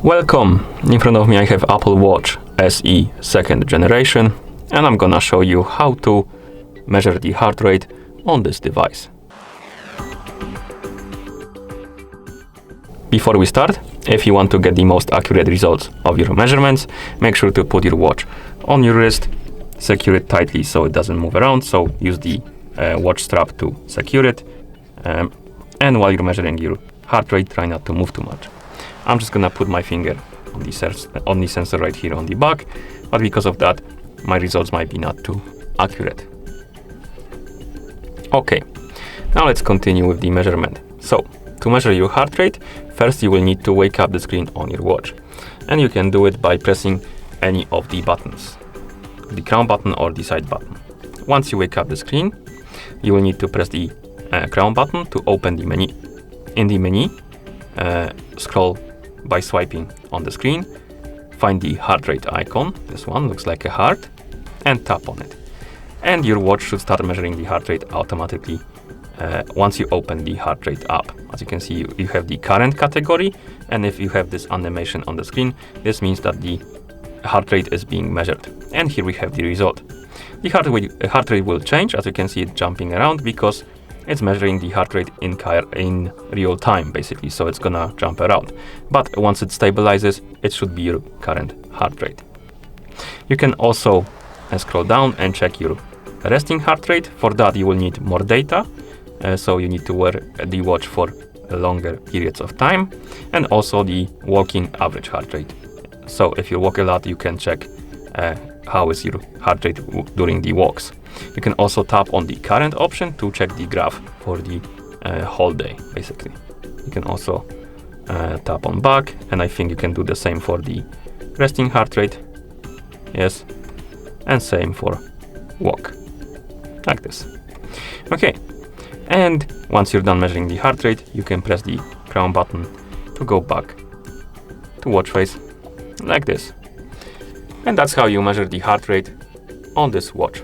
Welcome! In front of me I have Apple Watch SE 2nd generation, and I'm gonna show you how to measure the heart rate on this device. Before we start, if you want to get the most accurate results of your measurements, make sure to put your watch on your wrist, secure it tightly so it doesn't move around, so use the watch strap to secure it, and while you're measuring your heart rate, try not to move too much. I'm just gonna put my finger on the sensor right here on the back, but because of that, my results might be not too accurate. Okay, now let's continue with the measurement. So, to measure your heart rate, first you will need to wake up the screen on your watch. And you can do it by pressing any of the buttons, the crown button or the side button. Once you wake up the screen, you will need to press the crown button to open the menu. In the menu, scroll by swiping on the screen, find the heart rate icon, this one looks like a heart, and tap on it. And your watch should start measuring the heart rate automatically once you open the heart rate app. As you can see, you have the current category, and if you have this animation on the screen, this means that the heart rate is being measured. And here we have the result. The heart rate will change, as you can see it jumping around, because it's measuring the heart rate in real time, basically, so it's gonna jump around. But once it stabilizes, it should be your current heart rate. You can also scroll down and check your resting heart rate. For that, you will need more data, so you need to wear the watch for longer periods of time, and also the walking average heart rate. So if you walk a lot, you can check how is your heart rate during the walks. You can also tap on the current option to check the graph for the whole day, basically. You can also tap on back, and I think you can do the same for the resting heart rate. Yes, and same for walk, like this. Okay, and once you're done measuring the heart rate, you can press the crown button to go back to watch face, like this. And that's how you measure the heart rate on this watch.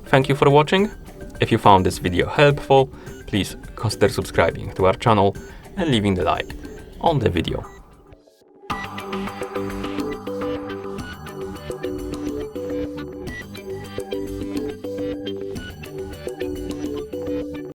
Thank you for watching. If you found this video helpful, please consider subscribing to our channel and leaving the like on the video.